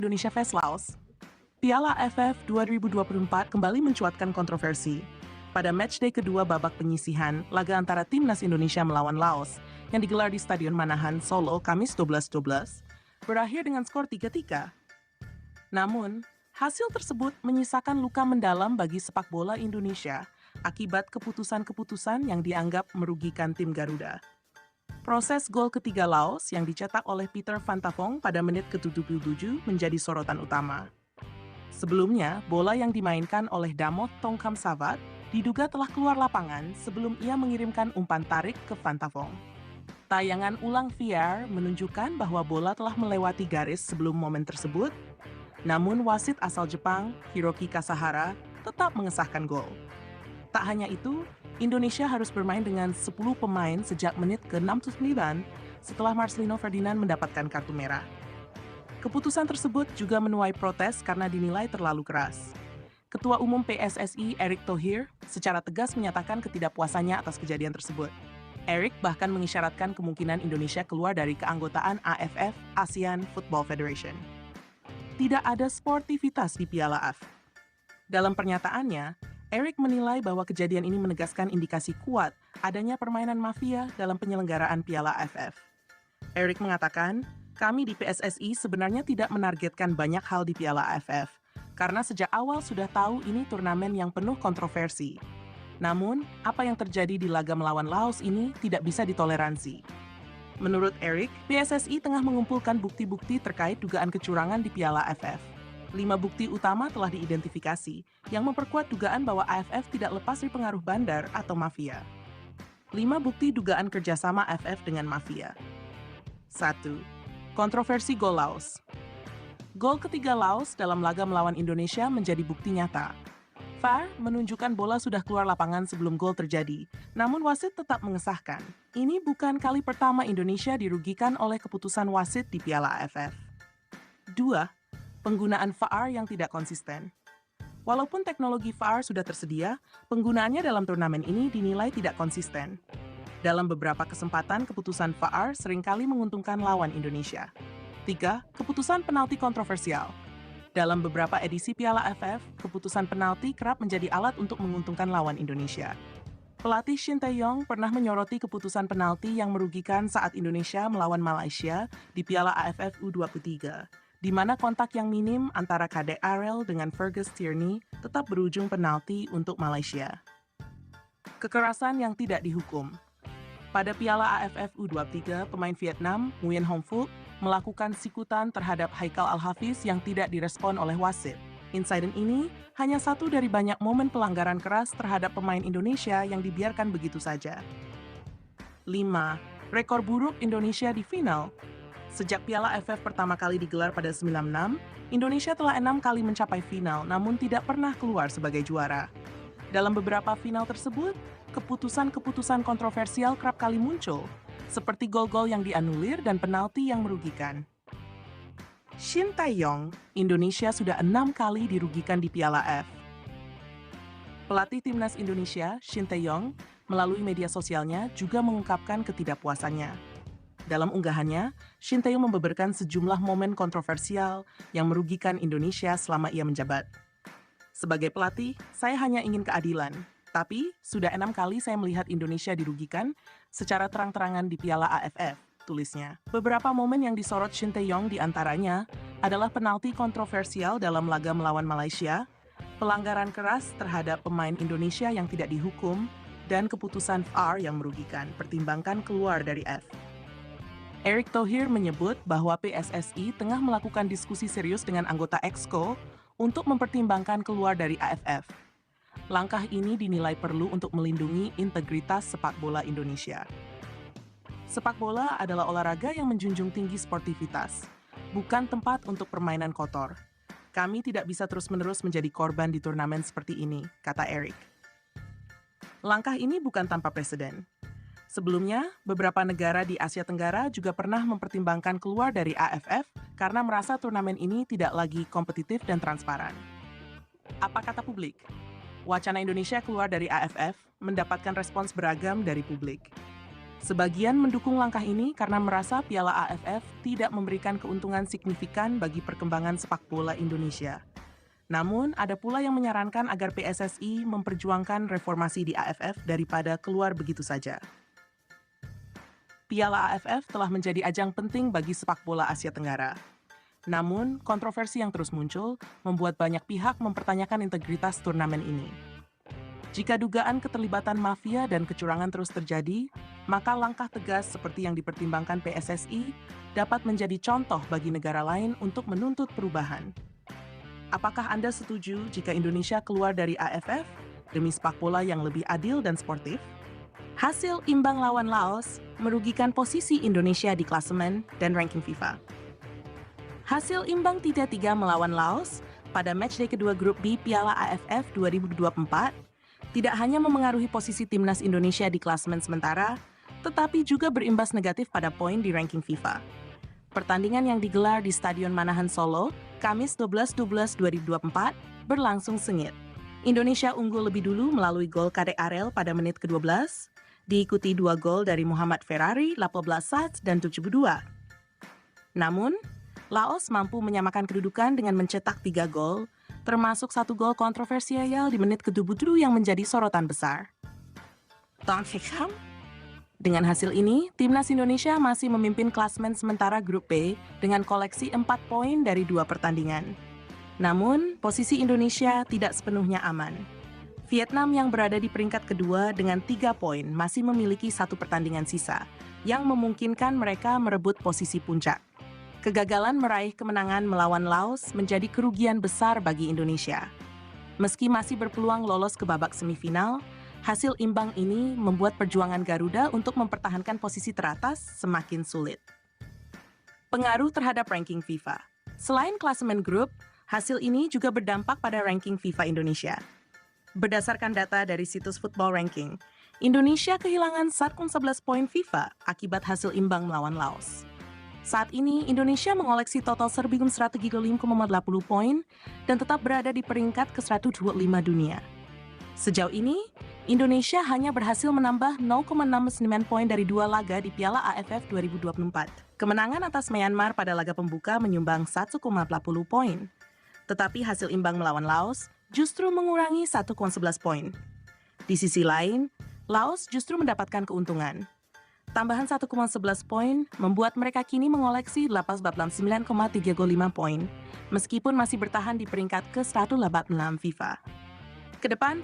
Indonesia vs Laos. Piala AFF 2024 kembali mencuatkan kontroversi. Pada matchday kedua babak penyisihan, laga antara Timnas Indonesia melawan Laos yang digelar di Stadion Manahan, Solo, Kamis 12/12, berakhir dengan skor 3-3. Namun, hasil tersebut menyisakan luka mendalam bagi sepak bola Indonesia akibat keputusan-keputusan yang dianggap merugikan tim Garuda. Proses gol ketiga Laos yang dicetak oleh Peter Van Tavong pada menit ke-77 menjadi sorotan utama. Sebelumnya, bola yang dimainkan oleh Damoth Tongkham Savat diduga telah keluar lapangan sebelum ia mengirimkan umpan tarik ke Van Tavong. Tayangan ulang VAR menunjukkan bahwa bola telah melewati garis sebelum momen tersebut, namun wasit asal Jepang, Hiroki Kasahara, tetap mengesahkan gol. Tak hanya itu, Indonesia harus bermain dengan 10 pemain sejak menit ke-69 setelah Marcelino Ferdinand mendapatkan kartu merah. Keputusan tersebut juga menuai protes karena dinilai terlalu keras. Ketua Umum PSSI Erick Thohir secara tegas menyatakan ketidakpuasannya atas kejadian tersebut. Erick bahkan mengisyaratkan kemungkinan Indonesia keluar dari keanggotaan AFF, ASEAN Football Federation. Tidak ada sportivitas di Piala AFF. Dalam pernyataannya, Erick menilai bahwa kejadian ini menegaskan indikasi kuat adanya permainan mafia dalam penyelenggaraan Piala AFF. Erick mengatakan, kami di PSSI sebenarnya tidak menargetkan banyak hal di Piala AFF, karena sejak awal sudah tahu ini turnamen yang penuh kontroversi. Namun, apa yang terjadi di laga melawan Laos ini tidak bisa ditoleransi. Menurut Erick, PSSI tengah mengumpulkan bukti-bukti terkait dugaan kecurangan di Piala AFF. 5 bukti utama telah diidentifikasi, yang memperkuat dugaan bahwa AFF tidak lepas dari pengaruh bandar atau mafia. 5 bukti dugaan kerjasama AFF dengan mafia. 1. Kontroversi gol Laos. Gol ketiga Laos dalam laga melawan Indonesia menjadi bukti nyata. VAR menunjukkan bola sudah keluar lapangan sebelum gol terjadi, namun wasit tetap mengesahkan. Ini bukan kali pertama Indonesia dirugikan oleh keputusan wasit di Piala AFF. 2. Penggunaan VAR yang tidak konsisten. Walaupun teknologi VAR sudah tersedia, penggunaannya dalam turnamen ini dinilai tidak konsisten. Dalam beberapa kesempatan, keputusan VAR seringkali menguntungkan lawan Indonesia. 3. Keputusan penalti kontroversial. Dalam beberapa edisi Piala AFF, keputusan penalti kerap menjadi alat untuk menguntungkan lawan Indonesia. Pelatih Shin Tae-yong pernah menyoroti keputusan penalti yang merugikan saat Indonesia melawan Malaysia di Piala AFF U23, di mana kontak yang minim antara Kadek Arel dengan Fergus Tierney tetap berujung penalti untuk Malaysia. Kekerasan yang tidak dihukum. Pada Piala AFF U23, pemain Vietnam, Nguyen Hong Phuc, melakukan sikutan terhadap Haikal Al-Hafiz yang tidak direspon oleh wasit. Insiden ini hanya satu dari banyak momen pelanggaran keras terhadap pemain Indonesia yang dibiarkan begitu saja. 5. Rekor buruk Indonesia di final. Sejak Piala AFF pertama kali digelar pada 96, Indonesia telah 6 kali mencapai final namun tidak pernah keluar sebagai juara. Dalam beberapa final tersebut, keputusan-keputusan kontroversial kerap kali muncul, seperti gol-gol yang dianulir dan penalti yang merugikan. Shin Tae-yong, Indonesia sudah 6 kali dirugikan di Piala AFF. Pelatih Timnas Indonesia, Shin Tae-yong, melalui media sosialnya juga mengungkapkan ketidakpuasannya. Dalam unggahannya, Shin Tae-yong membeberkan sejumlah momen kontroversial yang merugikan Indonesia selama ia menjabat. Sebagai pelatih, saya hanya ingin keadilan. Tapi, sudah 6 kali saya melihat Indonesia dirugikan secara terang-terangan di Piala AFF, tulisnya. Beberapa momen yang disorot Shin Tae-yong diantaranya adalah penalti kontroversial dalam laga melawan Malaysia, pelanggaran keras terhadap pemain Indonesia yang tidak dihukum, dan keputusan VAR yang merugikan, pertimbangkan keluar dari AFF. Erick Thohir menyebut bahwa PSSI tengah melakukan diskusi serius dengan anggota Exco untuk mempertimbangkan keluar dari AFF. Langkah ini dinilai perlu untuk melindungi integritas sepak bola Indonesia. Sepak bola adalah olahraga yang menjunjung tinggi sportivitas, bukan tempat untuk permainan kotor. Kami tidak bisa terus-menerus menjadi korban di turnamen seperti ini, kata Erick. Langkah ini bukan tanpa preseden. Sebelumnya, beberapa negara di Asia Tenggara juga pernah mempertimbangkan keluar dari AFF karena merasa turnamen ini tidak lagi kompetitif dan transparan. Apa kata publik? Wacana Indonesia keluar dari AFF mendapatkan respons beragam dari publik. Sebagian mendukung langkah ini karena merasa Piala AFF tidak memberikan keuntungan signifikan bagi perkembangan sepak bola Indonesia. Namun, ada pula yang menyarankan agar PSSI memperjuangkan reformasi di AFF daripada keluar begitu saja. Piala AFF telah menjadi ajang penting bagi sepak bola Asia Tenggara. Namun, kontroversi yang terus muncul membuat banyak pihak mempertanyakan integritas turnamen ini. Jika dugaan keterlibatan mafia dan kecurangan terus terjadi, maka langkah tegas seperti yang dipertimbangkan PSSI dapat menjadi contoh bagi negara lain untuk menuntut perubahan. Apakah Anda setuju jika Indonesia keluar dari AFF demi sepak bola yang lebih adil dan sportif? Hasil imbang lawan Laos merugikan posisi Indonesia di klasemen dan ranking FIFA. Hasil imbang 3-3 melawan Laos pada matchday kedua grup B Piala AFF 2024 tidak hanya memengaruhi posisi timnas Indonesia di klasemen sementara, tetapi juga berimbas negatif pada poin di ranking FIFA. Pertandingan yang digelar di Stadion Manahan Solo, Kamis 12/12/2024, berlangsung sengit. Indonesia unggul lebih dulu melalui gol Kadek Arel pada menit ke-12, diikuti 2 gol dari Muhammad Ferrari, 18 Sats, dan 72. Namun, Laos mampu menyamakan kedudukan dengan mencetak 3 gol, termasuk 1 gol kontroversial di menit ke-27 yang menjadi sorotan besar. Dengan hasil ini, timnas Indonesia masih memimpin klasemen sementara grup B dengan koleksi 4 poin dari 2 pertandingan. Namun, posisi Indonesia tidak sepenuhnya aman. Vietnam yang berada di peringkat kedua dengan 3 poin masih memiliki 1 pertandingan sisa, yang memungkinkan mereka merebut posisi puncak. Kegagalan meraih kemenangan melawan Laos menjadi kerugian besar bagi Indonesia. Meski masih berpeluang lolos ke babak semifinal, hasil imbang ini membuat perjuangan Garuda untuk mempertahankan posisi teratas semakin sulit. Pengaruh terhadap ranking FIFA. Selain klasemen grup, hasil ini juga berdampak pada ranking FIFA Indonesia. Berdasarkan data dari situs Football Ranking, Indonesia kehilangan 11 poin FIFA akibat hasil imbang melawan Laos. Saat ini, Indonesia mengoleksi total Serbium 135,80 poin dan tetap berada di peringkat ke-125 dunia. Sejauh ini, Indonesia hanya berhasil menambah 0,69 poin dari 2 laga di Piala AFF 2024. Kemenangan atas Myanmar pada laga pembuka menyumbang 1,40 poin. Tetapi hasil imbang melawan Laos justru mengurangi 1,11 poin. Di sisi lain, Laos justru mendapatkan keuntungan. Tambahan 1,11 poin membuat mereka kini mengoleksi 89,35 poin, meskipun masih bertahan di peringkat ke-186 FIFA. Ke depan,